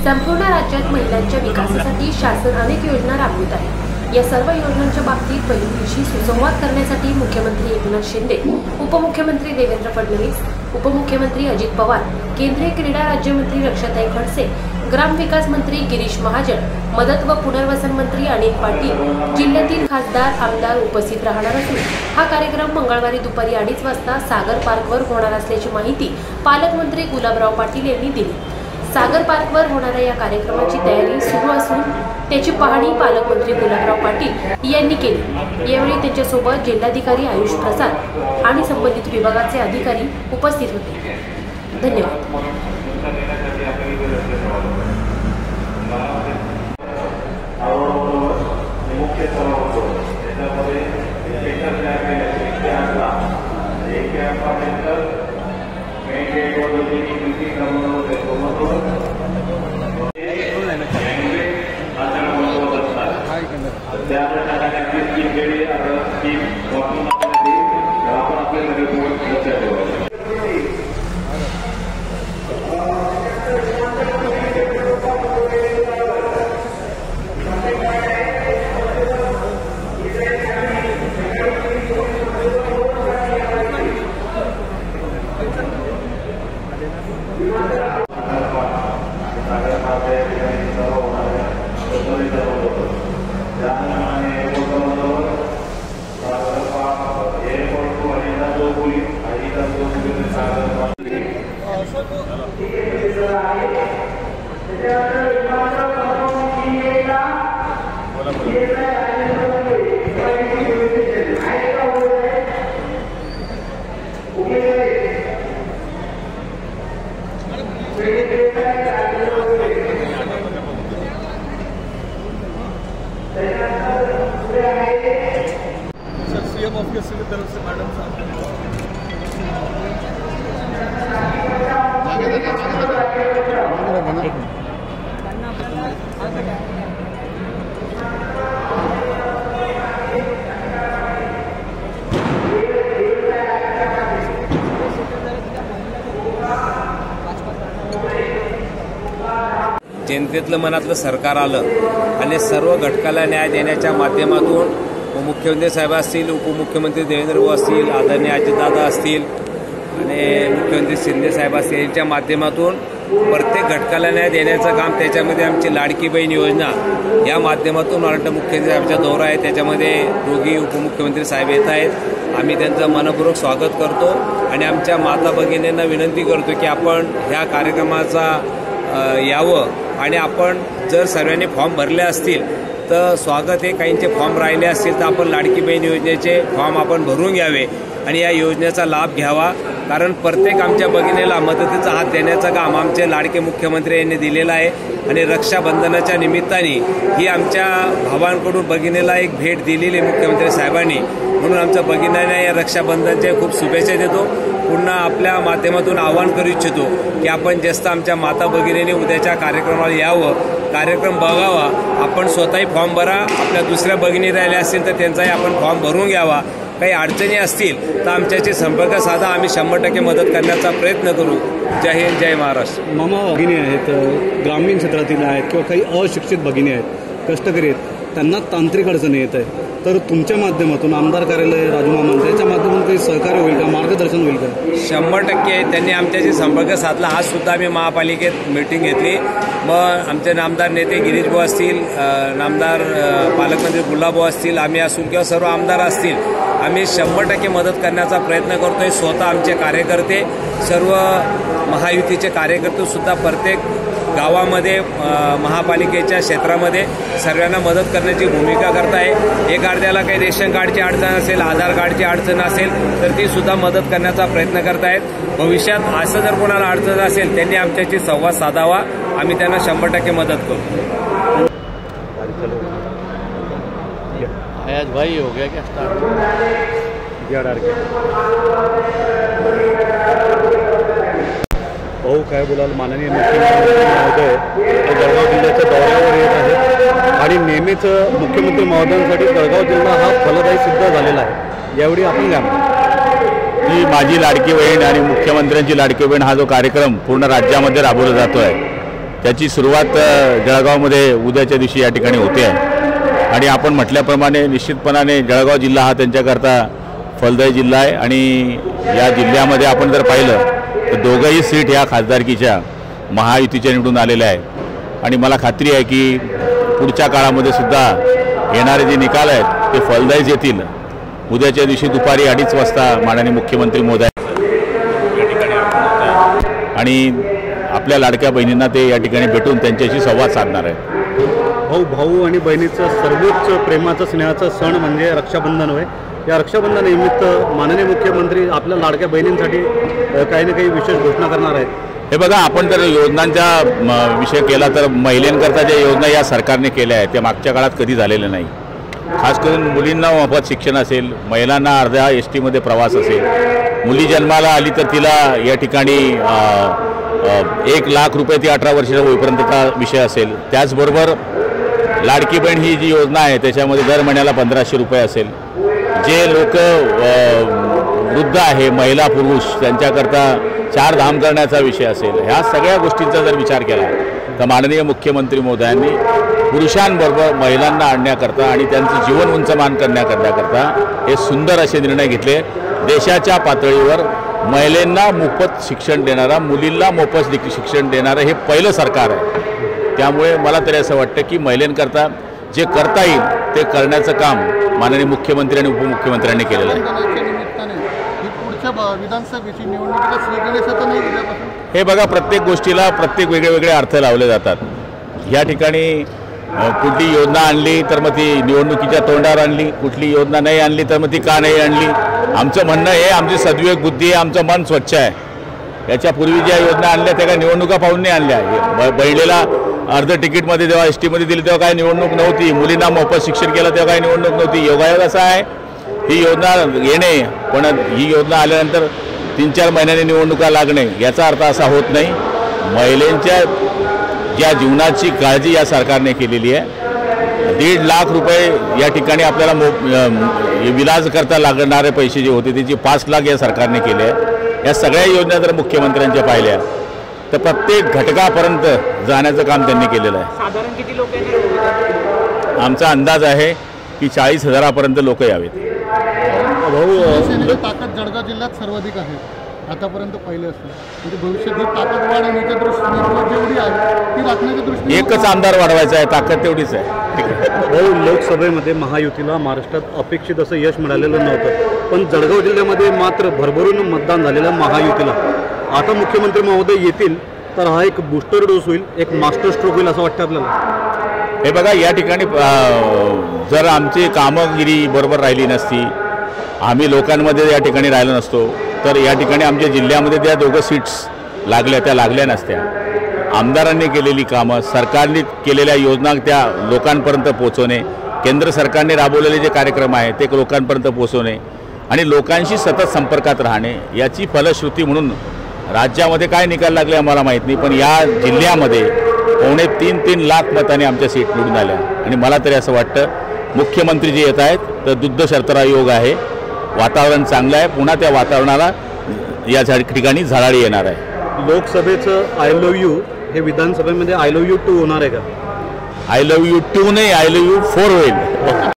संपूर्ण राज्यात महिलांच्या विकासासाठी शासन अनेक योजना राबवत आहे। या सर्व योजनांच्या बाबतीत पहिल्याशी सुसंवाद करण्यासाठी मुख्यमंत्री एकनाथ शिंदे, उपमुख्यमंत्री देवेंद्र फडणवीस, उपमुख्यमंत्री अजित पवार, केंद्रीय क्रीडा राज्यमंत्री रक्षाताई खडसे, ग्रामविकास मंत्री गिरीश महाजन, मदत व पुनर्वसन मंत्री अनिल पाटील, जिल्ह्यातील खासदार आमदार उपस्थित राहणार असून हा कार्यक्रम मंगळवारी दुपारी 2:30 वाजता सागर पार्कवर होणार असल्याची माहिती पालकमंत्री गुलाबराव पाटील यांनी दिली। सागर पार्कवर होणाऱ्या या कार्यक्रमाची तयारी सुरू असून त्याची पाहणी पालकमंत्री गुलाबराव पाटील यांनी केली। यावेळी त्यांच्यासोबत जिल्हाधिकारी आयुष प्रसाद आणि संबंधित विभागाचे अधिकारी उपस्थित होते। धन्यवाद। सीएम ऑफिस की तरफ से मैडम साहब जनतेतलं मनातलं सरकार आलं आणि सर्व घटकाला न्याय देण्याच्या माध्यमातून मुख्यमंत्री साहेब असतील, उपमुख्यमंत्री देवेंद्र भाऊ असतील, आदरणीय अजितदादा असतील आणि मुख्यमंत्री शिंदे साहेब असतील यांच्या माध्यमातून प्रत्येक घटकाला न्याय देण्याचं काम, त्याच्यामध्ये आमची लाडकी बहीण योजना या माध्यमातून महाराष्ट्र मुख्यमंत्री साहेबांचा दौरा आहे, त्याच्यामध्ये दोघी उपमुख्यमंत्री साहेब येत आहेत। आम्ही त्यांचं मनपूर्वक स्वागत करतो आणि आमच्या माता भगिनींना विनंती करतो की आपण ह्या कार्यक्रमाचा यावं आणि आपण जर सर्वांनी फॉर्म भरले असतील तर स्वागत आहे, काहींचे फॉर्म राहिले असतील तर आपण लाडकी बहीण योजनेचे फॉर्म आपण भरून घ्यावे आणि या योजनेचा लाभ घ्यावा, कारण प्रत्येक आमच्या भगिनीला मदतीचा हात देण्याचं काम आमचे लाडके मुख्यमंत्री यांनी दिलेलं आहे आणि रक्षाबंधनाच्या निमित्ताने ही आमच्या भावांकडून भगिनीला एक भेट दिलेली मुख्यमंत्री साहेबांनी, म्हणून आमच्या भगिनींना या रक्षाबंधनच्या खूप शुभेच्छा देतो। पुन्हा आपल्या माध्यमातून आवाहन करू इच्छितो की आपण जास्त आमच्या माता भगिनींनी उद्याच्या कार्यक्रमाला यावं, कार्यक्रम बघावा, आपण स्वतःही फॉर्म भरा, आपल्या दुसऱ्या भगिनी राहिल्या असतील तर त्यांचाही आपण फॉर्म भरून घ्यावा। काही अडचणी असतील तर आमच्याशी संपर्क साधा, आम्ही 100% मदत करण्याचा प्रयत्न करू। जय हिंद, जय महाराष्ट्र। मामा भगिनी आहेत, ग्रामीण क्षेत्रातील आहेत किंवा काही अशिक्षित भगिनी आहेत, कष्टकरी आहेत, त्यांना तांत्रिक अडचणी येत आहे, तर तुमच्या माध्यमातून आमदार कार्यालय राजू मामांचं याच्या माध्यमातून काही सहकार्य होईल का, मार्गदर्शन होईल का? 100% त्यांनी आमच्याशी संपर्क साधला। आज सुद्धा आम्ही महापालिकेत मीटिंग घेतली, मग आमचे नामदार नेते गिरीश भाऊ असतील, नामदार पालकमंत्री गुलाबभाऊ असतील, आम्ही असू किंवा सर्व आमदार असतील, आम्ही 100% मदत करण्याचा प्रयत्न करतोय। स्वतः आमचे कार्यकर्ते, सर्व महायुतीचे कार्यकर्ते सुद्धा प्रत्येक गावामध्ये महापालिकेच्या क्षेत्रामध्ये सर्वांना मदत करण्याची भूमिका करत आहे। एक अर्ध्याला काही रेशन कार्डची अडचण असेल, आधार कार्डची अडचण असेल तर ती सुद्धा मदत करण्याचा प्रयत्न करत आहेत। भविष्यात असं जर कोणाला अडचण असेल त्यांनी आमच्याशी संवाद साधावा, आम्ही त्यांना 100% मदत करू। आज भाई हो गया क्या स्टार्ट? भाऊ काय बोलाल, माननीय मुख्यमंत्री महोदय जळगाव जिल्ह्याच्या दौऱ्यावर येत आहेत आणि नेहमीच मुख्यमंत्री महोदयांसाठी जळगाव जिल्हा हा फलदायी सिद्ध झालेला आहे, यावेळी आपण काय म्हणतो? ही माझी लाडकी बहीण आणि मुख्यमंत्र्यांची लाडकी बहीण हा जो कार्यक्रम पूर्ण राज्यामध्ये राबवला जातो आहे त्याची सुरुवात जळगावमध्ये उद्याच्या दिवशी या ठिकाणी होते आहे आणि आपण म्हटल्याप्रमाणे निश्चितपणाने जळगाव जिल्हा हा त्यांच्याकरता फलदायी जिल्हा आहे आणि या जिल्ह्यामध्ये आपण जर पाहिलं तर दोघंही सीट ह्या खासदारकीच्या महायुतीच्या निवडून आलेल्या आहे आणि मला खात्री आहे की पुढच्या काळामध्ये सुद्धा येणारे जे निकाल आहेत ते फलदायीच येतील। उद्याच्या दिवशी दुपारी 2:30 वाजता माननीय मुख्यमंत्री महोदय या ठिकाणी आणि आपल्या लाडक्या बहिणींना ते या ठिकाणी भेटून त्यांच्याशी संवाद साधणार आहेत। भाऊ आणि बहिणीचं सर्वोच्च प्रेमाचं स्नेहाचा सण म्हणजे रक्षाबंधन होय। या रक्षाबंधनानिमित्त माननीय मुख्यमंत्री आपल्या लाडक्या बहिणींसाठी काही ना काही विशेष घोषणा करणार आहेत। हे बघा, आपण जर योजनांचा विषय केला तर महिलांकरता ज्या योजना या सरकारने केल्या आहेत त्या मागच्या काळात कधी झालेल्या नाही। खास करून मुलींना मोफत शिक्षण असेल, महिलांना अर्ध्या एसटीमध्ये प्रवास असेल, मुली जन्माला आली तर तिला या ठिकाणी 1 लाख रुपये ती 18 वर्षाच्या होईपर्यंतचा विषय असेल। त्याचबरोबर लाडकी बहीण ही जी योजना आहे त्याच्यामध्ये दर महिन्याला 1500 रुपये असेल। जे लोक वृद्ध आहे, महिला पुरुष, त्यांच्याकरता 4 धाम करण्याचा विषय असेल, ह्या सगळ्या गोष्टींचा जर विचार केला तर माननीय मुख्यमंत्री महोदयांनी पुरुषांबरोबर महिलांना आणण्याकरता आणि त्यांचं जीवन उंचमान करण्याकरता हे सुंदर असे निर्णय घेतले। देशाच्या पातळीवर महिलांना मोफत शिक्षण देणारा, मुलींना मोफत शिक्षण देणारं हे पहिलं सरकार आहे। त्यामुळे मला तरी असं वाटतं की महिलांकरता जे करता येईल ते करण्याचं काम माननीय मुख्यमंत्री आणि उपमुख्यमंत्र्यांनी केलेलं आहे। विधानसभेची निवडणुकीला हे बघा, प्रत्येक गोष्टीला प्रत्येक वेगळे अर्थ लावले जातात। या ठिकाणी कुठली योजना आणली तर मग ती निवडणुकीच्या तोंडावर आणली, कुठली योजना नाही आणली तर मग ती का नाही आणली। आमचं म्हणणं हे आमची सद्विवेक बुद्धी आहे, आमचं मन स्वच्छ आहे। याच्यापूर्वी ज्या योजना आणल्या त्या काय निवडणुका पाहून नाही आणल्या। बहिणीला अर्ध तिकीटमध्ये जेव्हा एसटीमध्ये दिली तेव्हा काय निवडणूक नव्हती, मुलींना मोफत शिक्षण केलं तेव्हा काय निवडणूक नव्हती। योगायोग असा आहे ही योजना येणे, पण ही योजना आल्यानंतर 3-4 महिन्यांनी निवडणुका लागणे याचा अर्थ असा होत नाही। महिलांच्या ज्या जीवनाची काळजी या सरकारने केलेली आहे, 1.5 लाख रुपये या ठिकाणी आपल्याला विलाज करता लागणारे पैसे जे होते त्याची 5 लाख या सरकारने केले आहे। या सगळ्या योजना जर मुख्यमंत्र्यांच्या पाहिल्या तर प्रत्येक घटकापर्यंत जाण्याचं काम त्यांनी केलेलं आहे। साधारण किती लोक येणार? आमचा अंदाज आहे की 40,000पर्यंत लोक यावेत। शिवसेनेची ताकद जळगाव जिल्ह्यात सर्वाधिक आहे आतापर्यंत पाहिलं असतं, म्हणजे भविष्यात ही ताकद वाढवण्याच्या दृष्टीने जेवढी आहे ती राखण्याच्या दृष्टीने एकच आमदार वाढवायचा आहे, ताकद तेवढीच आहे। लोकसभेमध्ये महायुतीला महाराष्ट्रात अपेक्षित असं यश मिळालेलं नव्हतं, पण जळगाव जिल्ह्यामध्ये मात्र भरभरून मतदान झालेलं महायुतीला। आता मुख्यमंत्री महोदय येतील तर हा एक बूस्टर डोस होईल, एक मास्टर स्ट्रोक होईल असं वाटतं आपल्याला। हे बघा, या ठिकाणी जर आमची कामगिरी बरोबर राहिली नसती, आम्ही लोकांमध्ये या ठिकाणी राहिलो नसतो तर या ठिकाणी आमच्या जिल्ह्यामध्ये त्या 2 सीट्स लागल्या त्या लागल्या नसत्या। आमदारांनी केलेली कामं, सरकारने केलेल्या योजना त्या लोकांपर्यंत पोहोचवणे, केंद्र सरकारने राबवलेले जे कार्यक्रम आहेत ते लोकांपर्यंत पोहोचवणे आणि लोकांशी सतत संपर्कात राहणे याची फलश्रुती म्हणून राज्यामध्ये काय निकाल लागले आम्हाला माहीत नाही, पण या जिल्ह्यामध्ये 2.5-3 लाख मतांनी आमच्या सीट निवडून आल्या आणि मला तरी असं वाटतं मुख्यमंत्री जे येत आहेत तर दुग्ध शर्तरा योग आहे, वातावरण चांगलं आहे, पुन्हा त्या वातावरणाला या ठिकाणी झळाळी येणार आहे। लोकसभेचं आय लव्ह यू हे विधानसभेमध्ये आय लव्ह यू 2 होणार आहे का? आय लव्ह यू 2 नाही, आय लव्ह यू 4 होईल।